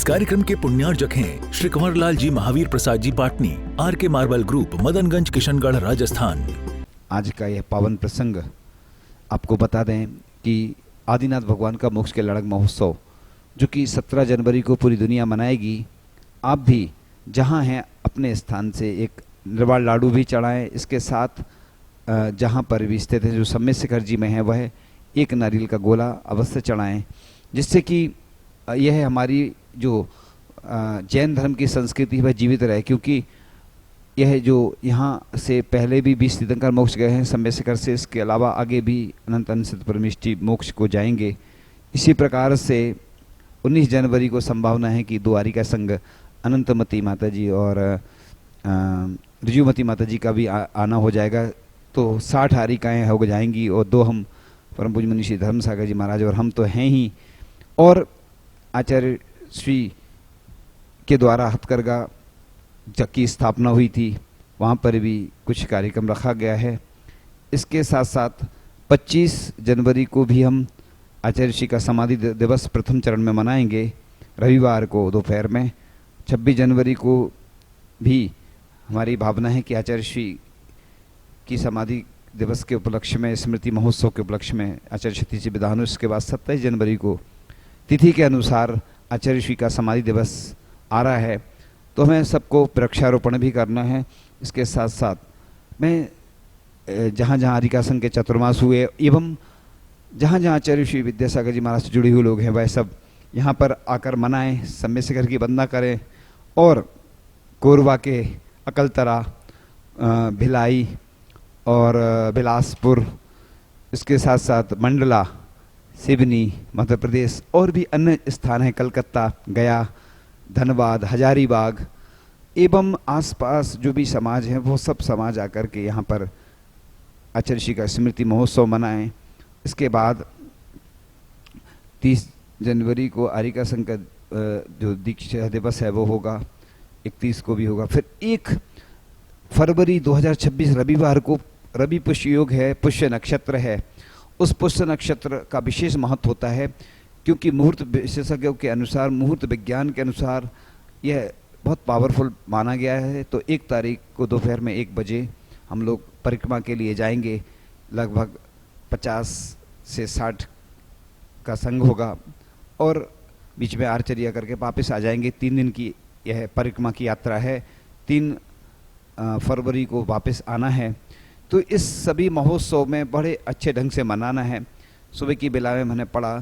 इस कार्यक्रम के पुण्यार्जक हैं Shri Kanwarlal ji Mahavir Prasad ji Patni, RK marble group, Madanganj, Kishangarh, Rajasthan. आज का यह पावन प्रसंग आपको बता दें कि आदिनाथ भगवान का मोक्ष के लड़क महोत्सव जो कि 17 जनवरी को पूरी दुनिया मनाएगी, आप भी जहां हैं अपने स्थान से एक निर्वाण लाडू भी चढ़ाएं। इसके साथ जहां पर भी स्थित है, जो सम्मेद शिखर जी में है, वह एक नारियल का गोला अवश्य चढ़ाएं, जिससे कि यह हमारी जो जैन धर्म की संस्कृति है वह जीवित रहे। क्योंकि यह जो यहाँ से पहले भी 20 तीर्थंकर मोक्ष गए हैं सम्मेद शिखर से, इसके अलावा आगे भी अनंत अनंत परमिष्टि मोक्ष को जाएंगे। इसी प्रकार से 19 जनवरी को संभावना है कि द्वारिका संघ अनंतमती माता जी और ऋजुमती माता जी का भी आना हो जाएगा। तो 60 हारिकाएँ हो जाएंगी और 2 हम परम पूज्य मुनि श्री धर्म सागर जी महाराज और हम तो हैं ही। और आचार्य श्री के द्वारा हथकरघा की स्थापना हुई थी, वहाँ पर भी कुछ कार्यक्रम रखा गया है। इसके साथ साथ 25 जनवरी को भी हम आचार्य श्री का समाधि दिवस प्रथम चरण में मनाएंगे, रविवार को दोपहर में। 26 जनवरी को भी हमारी भावना है कि आचार्य श्री की समाधि दिवस के उपलक्ष्य में, स्मृति महोत्सव के उपलक्ष्य में आचार्य क्षति जी विधान। उसके बाद 27 जनवरी को तिथि के अनुसार आचार्य श्री का समाधि दिवस आ रहा है, तो हमें सबको वृक्षारोपण भी करना है। इसके साथ साथ मैं जहाँ जहाँ हरिका संघ के चतुर्मास हुए एवं जहाँ जहाँ आचार्य श्री विद्यासागर जी महाराज से जुड़े हुए लोग हैं, वह सब यहाँ पर आकर मनाएं, सम्मेद शिखर की वंदना करें। और कोरबा के अकलतरा, भिलाई और बिलासपुर, इसके साथ साथ मंडला, सिवनी, मध्य प्रदेश और भी अन्य स्थान हैं, कलकत्ता, गया, धनबाद, हजारीबाग एवं आसपास जो भी समाज हैं, वो सब समाज आकर के यहाँ पर आचार्य श्री का स्मृति महोत्सव मनाएं। इसके बाद 30 जनवरी को आरिका संघ का जो दीक्षा दिवस है वो होगा, 31 को भी होगा। फिर 1 फरवरी 2026 रविवार को रवि पुष्य योग है, पुष्य नक्षत्र है। उस पुष्य नक्षत्र का विशेष महत्व होता है, क्योंकि मुहूर्त विशेषज्ञों के अनुसार, मुहूर्त विज्ञान के अनुसार यह बहुत पावरफुल माना गया है। तो 1 तारीख को दोपहर में 1 बजे हम लोग परिक्रमा के लिए जाएंगे। लगभग 50 से 60 का संघ होगा और बीच में आरचर्या करके वापस आ जाएंगे। 3 दिन की यह परिक्रमा की यात्रा है। 3 फरवरी को वापस आना है। तो इस सभी महोत्सव में बड़े अच्छे ढंग से मनाना है। सुबह की बेला में मैंने पढ़ा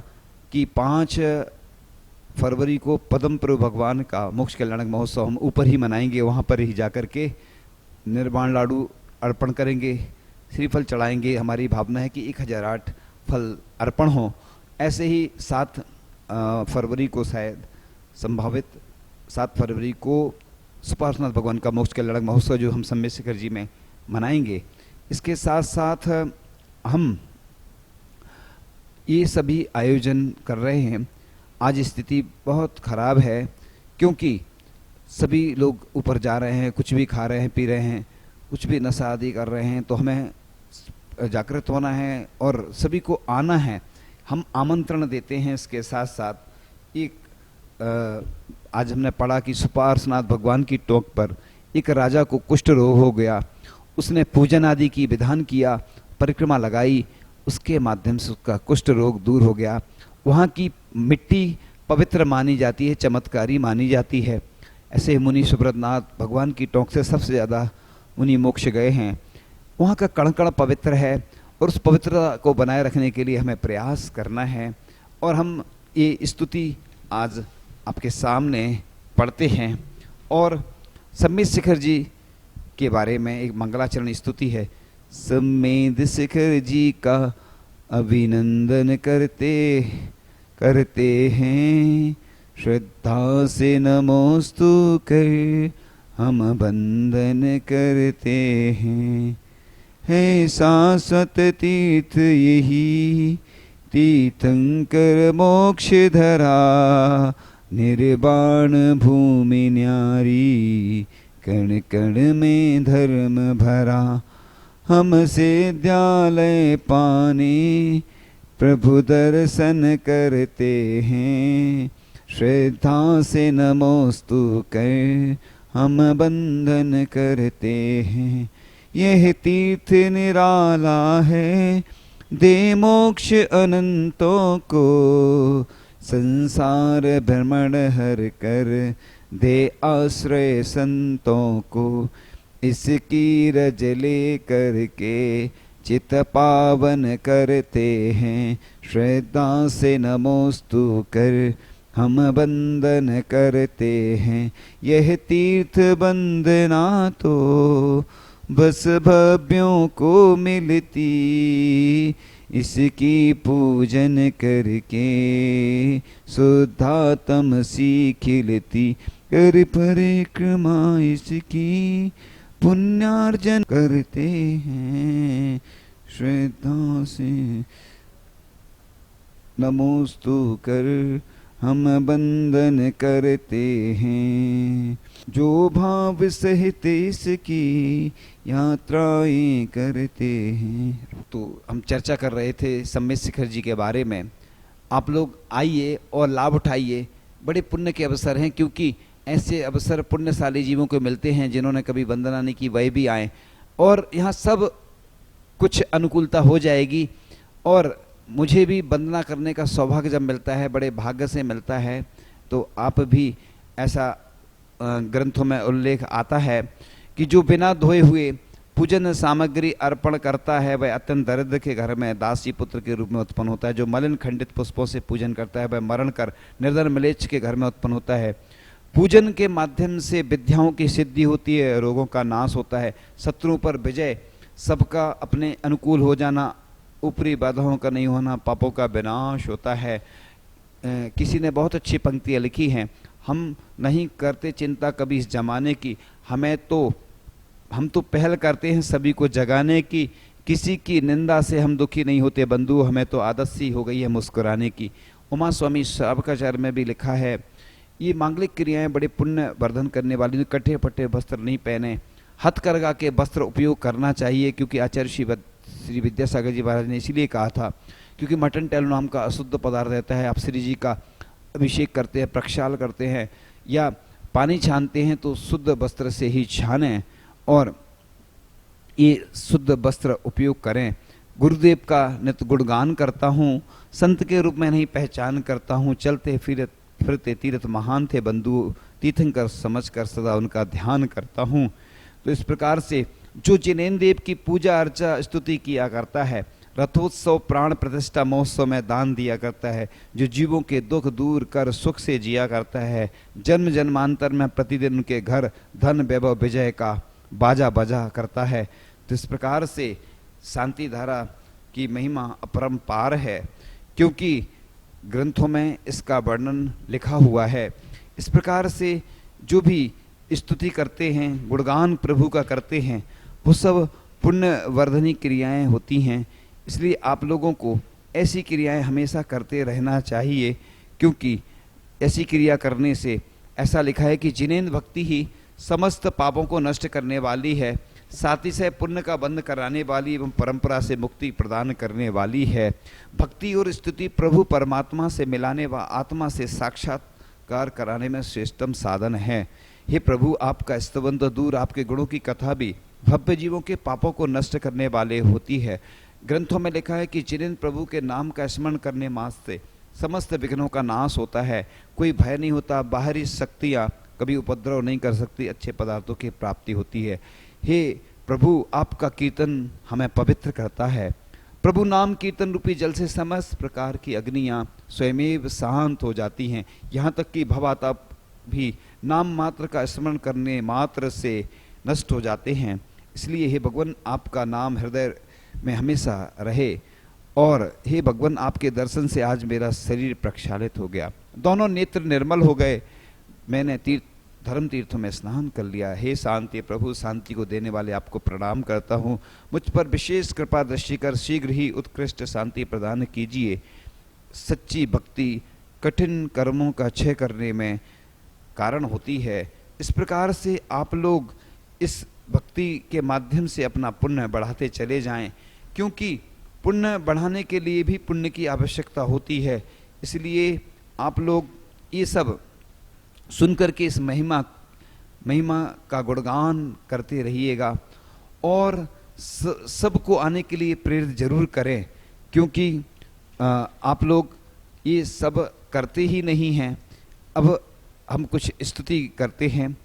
कि 5 फरवरी को पद्म प्रभु भगवान का मोक्ष कल्याणक महोत्सव हम ऊपर ही मनाएंगे, वहाँ पर ही जाकर के निर्वाण लाडू अर्पण करेंगे, श्रीफल चढ़ाएंगे। हमारी भावना है कि 1008 फल अर्पण हो। ऐसे ही 7 फरवरी को शायद संभावित 7 फरवरी को सुपार्श्वनाथ भगवान का मोक्ष कल्याणक महोत्सव जो हम सम्मेद शिखर जी में मनाएंगे। इसके साथ साथ हम ये सभी आयोजन कर रहे हैं। आज स्थिति बहुत ख़राब है, क्योंकि सभी लोग ऊपर जा रहे हैं, कुछ भी खा रहे हैं, पी रहे हैं, कुछ भी नशा आदि कर रहे हैं। तो हमें जागृत होना है और सभी को आना है। हम आमंत्रण देते हैं। इसके साथ साथ एक आज हमने पढ़ा कि सुपार्श्वनाथ भगवान की टोक पर एक राजा को कुष्ठ रोग हो गया। उसने पूजन आदि की विधान किया, परिक्रमा लगाई, उसके माध्यम से उसका कुष्ठ रोग दूर हो गया। वहाँ की मिट्टी पवित्र मानी जाती है, चमत्कारी मानी जाती है। ऐसे मुनि सुब्रतनाथ भगवान की टोक से सबसे ज़्यादा मुनि मोक्ष गए हैं। वहाँ का कण कण पवित्र है और उस पवित्रता को बनाए रखने के लिए हमें प्रयास करना है। और हम ये स्तुति आज आपके सामने पढ़ते हैं। और सम्मेद शिखर जी के बारे में एक मंगलाचरण स्तुति है। सम्मेद शिखर जी का अभिनंदन करते करते हैं, श्रद्धा से नमोस्तु कर हम वंदन करते हैं। है शाश्वत तीर्थ यही तीर्थंकर मोक्ष धरा, निर्वाण भूमि न्यारी कण कण में धर्म भरा। हमसे विद्यालय पाने प्रभु दर्शन करते हैं, श्रद्धा से नमोस्तु कर हम बंदन करते हैं। यह तीर्थ निराला है, दे मोक्ष अनंतों को, संसार भ्रमण हर कर दे आश्रय संतों को। इसकी रज ले करके चित पावन करते हैं, श्रद्धा से नमोस्तु कर हम बंदन करते हैं। यह तीर्थ बंदना तो बस भव्यों को मिलती, इसकी पूजन करके शुद्धात्म सी खिलती। कर परिक्रमा इसकी पुण्यार्जन करते हैं, श्रद्धा से नमोस्तु कर हम बंदन करते हैं। जो भाव सहित इसकी यात्राएं करते हैं। तो हम चर्चा कर रहे थे सम्मेद शिखर जी के बारे में। आप लोग आइए और लाभ उठाइए, बड़े पुण्य के अवसर हैं, क्योंकि ऐसे अवसर पुण्यशाली जीवों को मिलते हैं जिन्होंने कभी वंदना नहीं की, वह भी आए और यहाँ सब कुछ अनुकूलता हो जाएगी। और मुझे भी वंदना करने का सौभाग्य जब मिलता है, बड़े भाग्य से मिलता है। तो आप भी, ऐसा ग्रंथों में उल्लेख आता है कि जो बिना धोए हुए पूजन सामग्री अर्पण करता है वह अत्यंत दरिद्र के घर में दासी पुत्र के रूप में उत्पन्न होता है। जो मलिन खंडित पुष्पों से पूजन करता है वह मरण कर निर्धन म्लेच्छ के घर में उत्पन्न होता है। पूजन के माध्यम से विद्याओं की सिद्धि होती है, रोगों का नाश होता है, शत्रुओं पर विजय, सबका अपने अनुकूल हो जाना, ऊपरी बाधाओं का नहीं होना, पापों का विनाश होता है। किसी ने बहुत अच्छी पंक्तियाँ लिखी हैं, हम नहीं करते चिंता कभी इस जमाने की, हम तो पहल करते हैं सभी को जगाने की। किसी की निंदा से हम दुखी नहीं होते बंधु, हमें तो आदत सी हो गई है मुस्कुराने की। उमा स्वामी श्रावकाचार्य में भी लिखा है, ये मांगलिक क्रियाएं बड़े पुण्य वर्धन करने वाली। कटे फटे वस्त्र नहीं पहने, हथकरघा के वस्त्र उपयोग करना चाहिए, क्योंकि आचार्य श्री विद्यासागर जी महाराज ने इसीलिए कहा था, क्योंकि मटन टेल नाम का अशुद्ध पदार्थ रहता है। आप श्री जी का अभिषेक करते हैं, प्रक्षाल करते हैं या पानी छानते हैं तो शुद्ध वस्त्र से ही छानें और ये शुद्ध वस्त्र उपयोग करें। गुरुदेव का नित्य गुणगान करता हूँ, संत के रूप में नहीं पहचान करता हूँ। चलते फिरते तीर्थ महान थे बंधु, तीर्थंकर समझकर सदा उनका ध्यान करता हूँ। तो इस प्रकार से जो जिनेन्द्र देव की पूजा अर्चा स्तुति किया करता है, रथोत्सव प्राण प्रतिष्ठा महोत्सव में दान दिया करता है, जो जीवों के दुख दूर कर सुख से जिया करता है, जन्म जन्मांतर में प्रतिदिन उनके घर धन वैभव विजय का बाजा बजा करता है। तो इस प्रकार से शांति धारा की महिमा अपरंपार है, क्योंकि ग्रंथों में इसका वर्णन लिखा हुआ है। इस प्रकार से जो भी स्तुति करते हैं, गुणगान प्रभु का करते हैं, वो सब पुण्य वर्धनी क्रियाएं होती हैं। इसलिए आप लोगों को ऐसी क्रियाएं हमेशा करते रहना चाहिए, क्योंकि ऐसी क्रिया करने से ऐसा लिखा है कि जिनेन्द्र भक्ति ही समस्त पापों को नष्ट करने वाली है, साथ ही से पुण्य का बंध कराने वाली एवं परंपरा से मुक्ति प्रदान करने वाली है। भक्ति और स्तुति प्रभु परमात्मा से मिलाने व आत्मा से साक्षात्कार कराने में श्रेष्ठतम साधन है। हे प्रभु, आपका स्तवन तो दूर, आपके गुणों की कथा भी भव्य जीवों के पापों को नष्ट करने वाले होती है। ग्रंथों में लिखा है कि जिनेन्द्र प्रभु के नाम का स्मरण करने मात्र से समस्त विघ्नों का नाश होता है, कोई भय नहीं होता, बाहरी शक्तियाँ कभी उपद्रव नहीं कर सकती, अच्छे पदार्थों की प्राप्ति होती है। हे प्रभु, आपका कीर्तन हमें पवित्र करता है। प्रभु नाम कीर्तन रूपी जल से समस्त प्रकार की अग्नियाँ स्वयमेव शांत हो जाती हैं, यहाँ तक कि भवाताप भी नाम मात्र का स्मरण करने मात्र से नष्ट हो जाते हैं। इसलिए हे भगवान, आपका नाम हृदय में हमेशा रहे। और हे भगवान, आपके दर्शन से आज मेरा शरीर प्रक्षालित हो गया, दोनों नेत्र निर्मल हो गए, मैंने धर्म तीर्थों में स्नान कर लिया। हे शांति प्रभु, शांति को देने वाले आपको प्रणाम करता हूँ। मुझ पर विशेष कृपा दृष्टि कर शीघ्र ही उत्कृष्ट शांति प्रदान कीजिए। सच्ची भक्ति कठिन कर्मों का क्षय करने में कारण होती है। इस प्रकार से आप लोग इस भक्ति के माध्यम से अपना पुण्य बढ़ाते चले जाएं, क्योंकि पुण्य बढ़ाने के लिए भी पुण्य की आवश्यकता होती है। इसलिए आप लोग ये सब सुनकर के इस महिमा का गुणगान करते रहिएगा और सबको आने के लिए प्रेरित जरूर करें, क्योंकि आप लोग ये सब करते ही नहीं हैं। अब हम कुछ स्तुति करते हैं।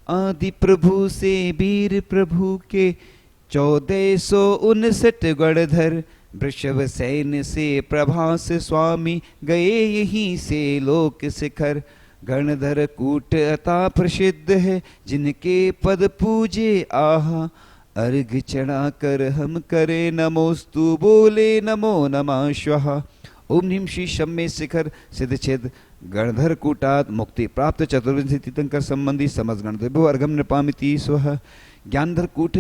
आदि प्रभु से वीर प्रभु के 1459 गणधर, वृषभ सैन से प्रभास स्वामी, गए यहीं से लोक शिखर। गणधर कूट अता प्रसिद्ध है, जिनके पद पूजे आहा। अर्घ चढ़ा कर हम करे नमोस्तु, बोले नमो नमः स्वाहा। ओम ह्रीं श्री शम्मे शिखर सिद्धछेद गणधर कूटात, मुक्ति प्राप्त चतुर्विंशति तीर्थंकर संबंधी समस्त गणधर्भो अर्घम नृपामिति स्वः। ज्ञानधर कूट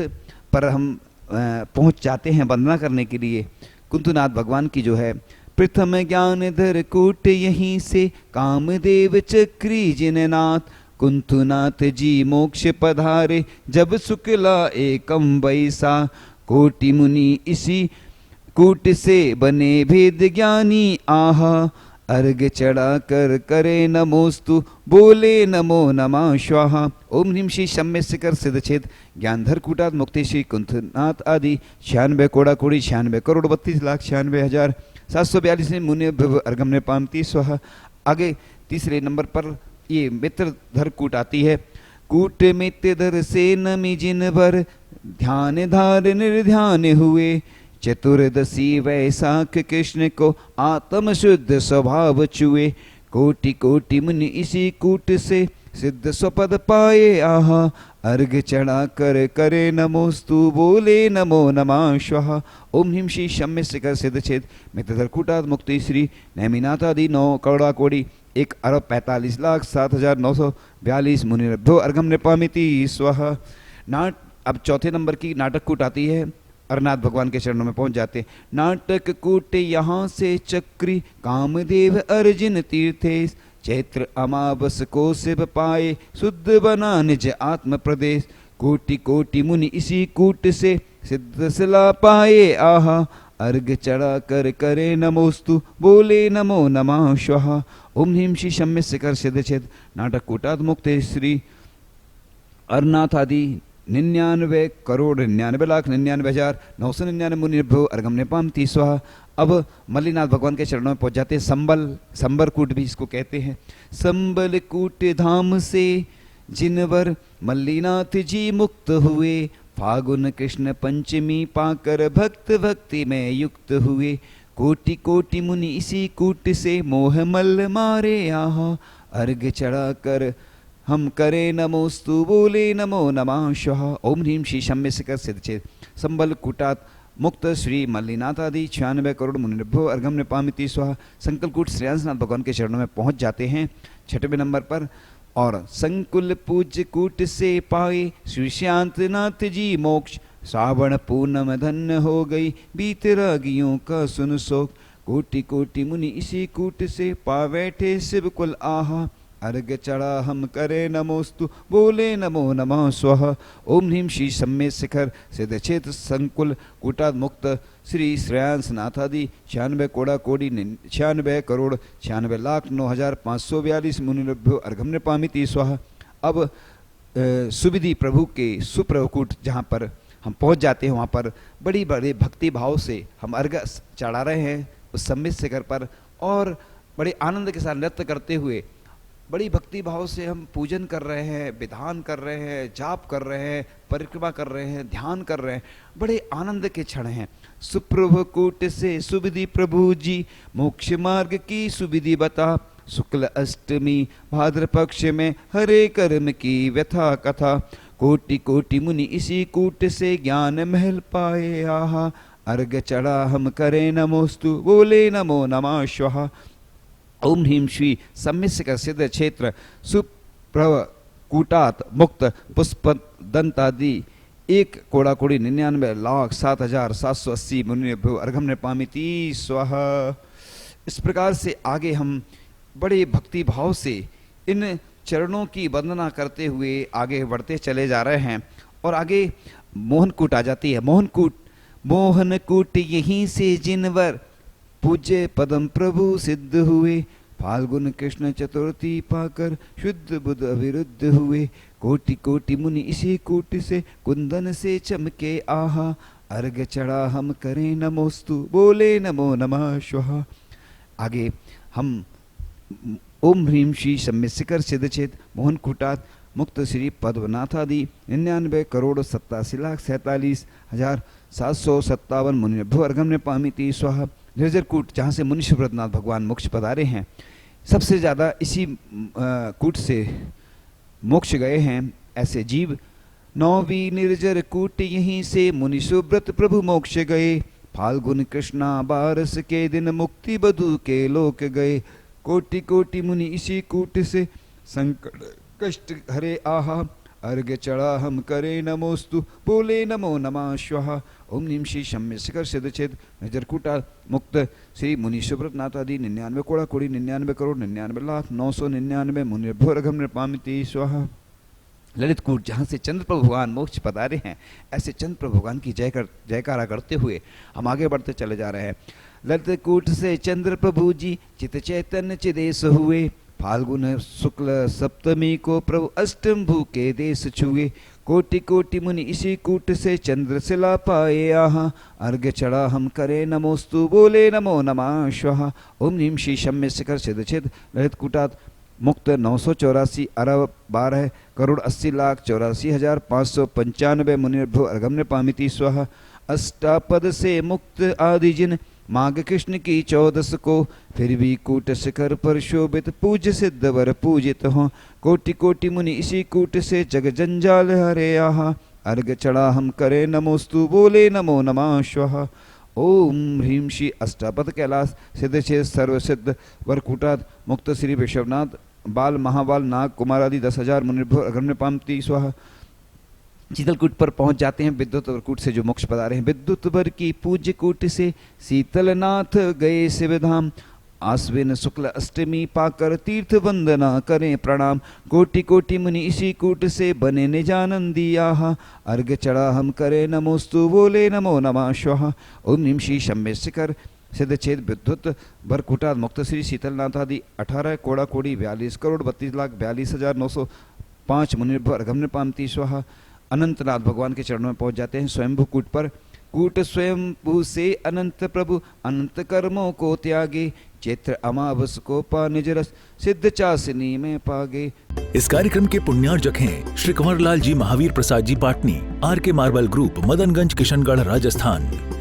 पर हम पहुंच जाते हैं वंदना करने के लिए। कुंतुनाथ भगवान की जो है प्रथम ज्ञानधर कूट, यहीं से कामदेव चक्री जिननाथ। कुंतुनाथ जी मोक्ष पधारे, जब शुक्ला एकम बैसा। कोटि मुनि इसी कूट से बने भेद ज्ञानी आहा। अर्घ चढ़ा कर करे नमोस्तु, बोले नमो नमः स्वाहा। ओम ह्रीं श्री शम्य शिखर सिद्धछेद ज्ञानधर कूटात, मुक्ति श्री कुंतनाथ आदि 96 कोड़ा कोड़ी 96 करोड़ 32,96,742 मुनि भव अर्घम नृपामिति स्वाहा। आगे तीसरे नंबर पर ये मित्रधर कूट आती है। कूट मित्रधर से नमि जिन भर, ध्यान धार निर्ध्यान हुए। चतुर्दशी वैशाख कृष्ण को आत्म शुद्ध स्वभाव चुए। कोटि कोटि मुनि इसी कूट से सिद्ध स्वपद पाए आहा। अर्घ चढ़ा कर करे नमोस्तु, बोले नमो नमः स्वाहा। ओम ह्रीं श्री शम्य शिखर सिद्धछेद मित्रधर कूटात, मुक्ति श्री नैमिनाथ आदि 9 करोड़ा कोड़ी 1,45,07,942 मुनिरब्धो अर्घम नृपामिति स्वः। अब चौथे नंबर की नाटक कूट आती है। अरनाथ भगवान के चरणों में पहुंच जाते। नाटक कूट यहाँ से चक्री, कामदेव अर्जुन तीर्थेश। चैत्र अमावस को शिव पाए, शुद्ध बना निज आत्म प्रदेश। कोटि कोटि मुनि इसी कूट से सिद्ध सिला पाए आहा। अर्घ चढ़ा कर करे नमोस्तु, बोले नमो नमः स्वाहा। ओम ह्रीं श्री शम्य शिखर सिद्धछेद नाटक कूटात, मुक्ते श्री अरनाथ आदि 99 करोड़ 99,99,999 मुनिभ्यो अर्घम नृपामिति स्वाहा। अब मल्लीनाथ भगवान के चरणों में पहुंच जाते हैं। संबर कूट भी इसको कहते हैं। संबल कूट धाम से जिनवर मल्लीनाथ जी मुक्त हुए। फागुन कृष्ण पंचमी पाकर भक्त भक्ति में युक्त हुए। कोटि कोटि मुनि इसी कूट से मोह मल मारे आहा। अर्घ चढ़ा कर हम करे नमोस्तु, बोले नमो नमः स्वाहा। ओम ह्रीं श्री शम्य शिखर सिद्धछेद संबल कूटात, मुक्त श्री मल्लीनाथ आदि 96 करोड़ मुनिभ्यो अर्घम नृपामिति स्वाहा। संकलकूट श्रेयांसनाथ भगवान के चरणों में पहुंच जाते हैं 6वें नंबर पर। और संकुल पूज्य कूट से पाए श्री शांतनाथ जी मोक्ष। श्रावण पूनम धन्य हो गई, बीत रागियों का सुन शोक। कोटि कोटि मुनि इसी कूट से पा बैठे शिव कुल आहा। अर्घ चढ़ा हम करे नमोस्तु, बोले नमो नमः स्वाहा। ओम ह्रीं श्री शम्य शिखर सिद्धछेद संकुल कूटात, मुक्त श्री श्रेयांसनाथ आदि 96 कोड़ा कोड़ी 96 करोड़ 96,09,542 मुनिभ्यो अर्घम नृपामिति स्वाहा। अब सुविधि प्रभु के सुप्रभुकूट जहाँ पर हम पहुँच जाते हैं, वहाँ पर बड़ी बड़े भक्ति भाव से हम अर्घ चढ़ा रहे हैं उस सम्मित शिखर पर, और बड़े आनंद के साथ नृत्य करते हुए बड़ी भक्ति भाव से हम पूजन कर रहे हैं, विधान कर रहे हैं, जाप कर रहे हैं, परिक्रमा कर रहे हैं, ध्यान कर रहे हैं। बड़े आनंद के क्षण हैं। सुप्रभुकूट से सुविधि प्रभु जी मोक्ष मार्ग की सुविधि बता। शुक्ल अष्टमी भाद्र पक्ष में हरे कर्म की व्यथा कथा। कोटि कोटि मुनि इसी कूट से ज्ञान महल पाए आहा। अर्घ चढ़ा हम करे नमोस्तु, बोले नमो नमः स्वाहा। ओम ह्रीं श्री सम्मित शिखर सिद्ध क्षेत्र सुप्रभ कूटात, मुक्त पुष्प दंतादि 1 कोड़ा कोड़ी 99,07,780 मुनिभ्यो अर्घम नृपामिति स्वाहा। इस प्रकार से आगे हम बड़े भक्ति भाव से इन चरणों की वंदना करते हुए आगे बढ़ते चले जा रहे हैं। और आगे मोहन कूट आ जाती है। मोहन कूट यहीं से जिनवर पूज्य पदम प्रभु सिद्ध हुए। फाल्गुन कृष्ण चतुर्थी पाकर शुद्ध बुद्ध अविरुद्ध हुए। कोटि कोटि मुनि इसी कूट से कुंदन से चमके आहा। अर्घ चढ़ा हम करें नमोस्तु, बोले नमो नमः स्वाहा। आगे हम ओम ह्रीम श्री सम्यक शिखर सिद्धचेत मोहन कुटात मुक्त श्री पद्मनाथ आदि 99 करोड़ 87 लाख 47,757 मुनिभ्यो अर्घम पामिति स्वाहा। निर्जरकूट जहाँ से मुनि सुब्रतनाथ भगवान मोक्ष पधारे हैं, सबसे ज़्यादा इसी कूट से मोक्ष गए हैं ऐसे जीव। 9वीं निर्जर कूट यहीं से मुनि सुब्रत प्रभु मोक्ष गए। फाल्गुन कृष्णा बारस के दिन मुक्ति बधु के लोक गए। कोटि कोटि मुनि इसी कूट से संकट कष्ट हरे आहा। अर्घ चढ़ा हम करे नमोस्तु, बोले नमो नमः स्वाहा। ओम नीम श्री सम्य शिखर सिद्धचेत निर्जरकूटा मुक्त श्री मुनि सुब्रतनाथ आदि 99 कोड़ा कोड़ी 99 करोड़ 99 लाख 999 मुनिभ्यो अर्घम नृपामिति स्वाहा। ललित कूट जहाँ से चंद्र प्रभु भगवान मोक्ष पधारे हैं, ऐसे चंद्र प्रभु भगवान की जयकारा करते हुए हम आगे बढ़ते चले जा रहे हैं। ललित कूट से चंद्र प्रभु जी चित चैतन्य चिदेश हुए। फाल्गुन शुक्ल सप्तमी को प्रभु अष्टम भू के देश छुए। कोटि कोटि मुनि इसी कूट से चंद्र शिला पाए आहा। अर्घ चढ़ा हम करे नमोस्तु, बोले नमो नमः स्वाहा। ओम नीम श्री सम्य शिखर सिद्धचेत ललित कूटात मुक्त 984 अरब 12 करोड़ 80 लाख 84,595 मुनिभ्यो अर्घम नृपामिति स्वाहा। अष्टापद से मुक्त आदि जिन माघ कृष्ण की 14 को, फिर भी कूट शिखर पर शोभित पूज्य सिद्ध वर पूजित हो। कोटि कोटि मुनि इसी कूट से जग जंजाल हरे आहा। अर्घ चढ़ा हम करे नमोस्तु, बोले नमो नमः स्वाहा। ओम ह्रीम श्री अष्टापद कैलाश सिद्धचेत सर्वसिद्ध वरकूटात मुक्त श्री विश्वनाथ बाल महाबाल नाग कुमार आदि 10,000 मुनिभ्यो अर्घम नृपामिति स्वाहा। शीतलकूट पर पहुंच जाते हैं विद्युत वरकूट से जो मोक्ष पधारे हैं। विद्युत वर की पूज्य कूट से शीतलनाथ गए शिवधाम। आश्विन शुक्ल अष्टमी पाकर तीर्थ वंदना करें प्रणाम। कोटि कोटि मुनि इसी कूट से बने निजानंदी आहा। अर्घ चढ़ा हम करे नमोस्तु, बोले नमो नमः स्वाहा। ओम नीम श्री सम्य शिखर सिद्धचेत विद्युत वरकूटात मुक्त श्री शीतलनाथ आदि 18 कोड़ा कोड़ी 42 करोड़ 32 लाख 42,905 मुनिभ्यो अर्घम नृपामिति स्वाहा। अनंतनाथ भगवान के चरणों में पहुंच जाते हैं। स्वयंभू कूट पर कूट स्वयंभू से अनंत प्रभु अनंत कर्मों को त्यागे। चैत्र अमावस को पा निज रस सिद्ध चासनी में पागे। इस कार्यक्रम के पुण्यार्जक हैं श्री कंवरलाल जी महावीर प्रसाद जी पाटनी, आर के मार्बल ग्रुप, मदनगंज, किशनगढ़, राजस्थान।